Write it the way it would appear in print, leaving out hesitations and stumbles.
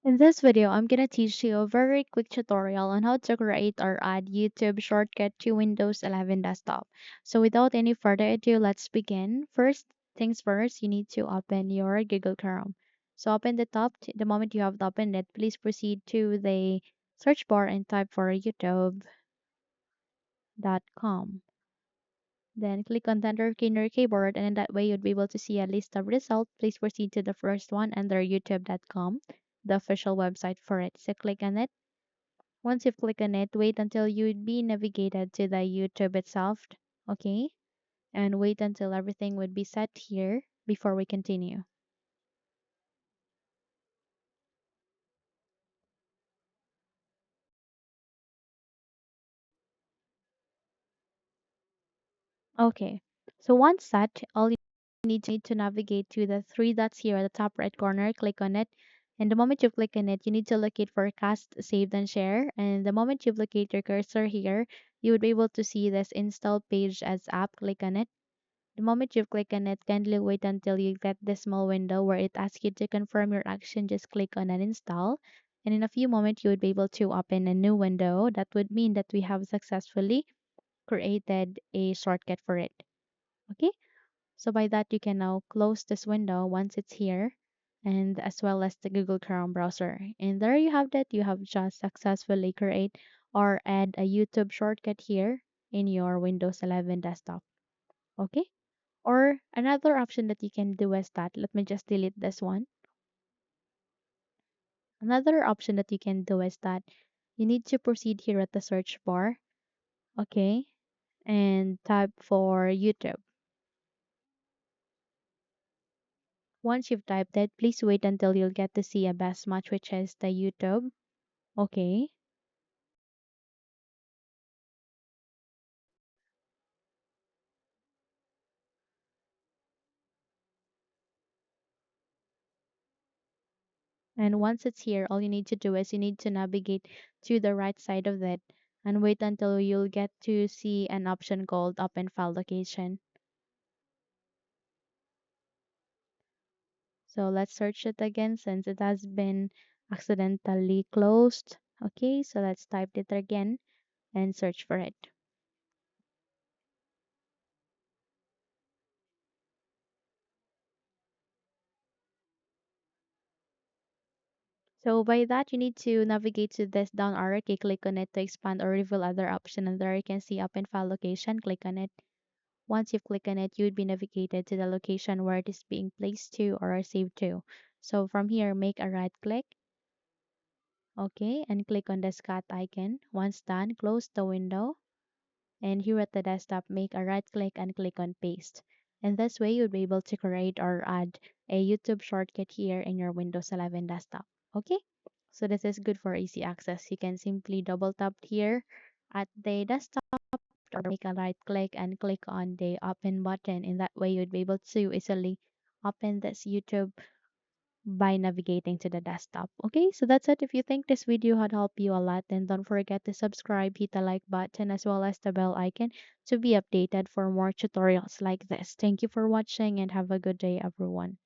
In this video, I'm gonna teach you a very quick tutorial on how to create or add YouTube shortcut to Windows 11 desktop. So without any further ado, let's begin. First things first, you need to open your Google Chrome. So open the top, the moment you have opened it, please proceed to the search bar and type for youtube.com. Then click on the enter key in your keyboard, and in that way you'd be able to see a list of results. Please proceed to the first one under youtube.com, the official website for it. So click on it. Once you've clicked on it, wait until you'd be navigated to the YouTube itself. Okay? And wait until everything would be set here before we continue. Okay. So once set, all you need to navigate to the three dots here at the top right corner. Click on it. And the moment you click on it, you need to locate for cast, saved, and share. And the moment you locate your cursor here, you would be able to see this install page as app. Click on it. The moment you click on it, kindly wait until you get this small window where it asks you to confirm your action. Just click on uninstall. And in a few moments, you would be able to open a new window. That would mean that we have successfully created a shortcut for it. Okay, so by that, you can now close this window once it's here, and as well as the Google Chrome browser. And there you have that. You have just successfully create or add a YouTube shortcut here in your Windows 11 desktop. Okay. Or another option that you can do is that, let me just delete this one. Another option that you can do is that you need to proceed here at the search bar, okay, and type for YouTube. Once you've typed it, please wait until you'll get to see a best match, which is the YouTube, okay. And once it's here, all you need to do is you need to navigate to the right side of it and wait until you'll get to see an option called Open File Location. So let's search it again since it has been accidentally closed. Okay, so let's type it again and search for it. So by that, you need to navigate to this down arrow key, click on it to expand or reveal other option. And there you can see open file location, click on it. Once you click on it, you would be navigated to the location where it is being placed to or saved to. So from here, make a right click, okay, and click on the scat icon. Once done, close the window. And here at the desktop, make a right click and click on paste. And this way, you'll be able to create or add a YouTube shortcut here in your Windows 11 desktop. Okay, so this is good for easy access. You can simply double tap here at the desktop or make a right click and click on the open button. In that way, you'd be able to easily open this YouTube by navigating to the desktop. Okay, so that's it. If you think this video had helped you a lot, then don't forget to subscribe, hit the like button as well as the bell icon to be updated for more tutorials like this. Thank you for watching and have a good day, everyone.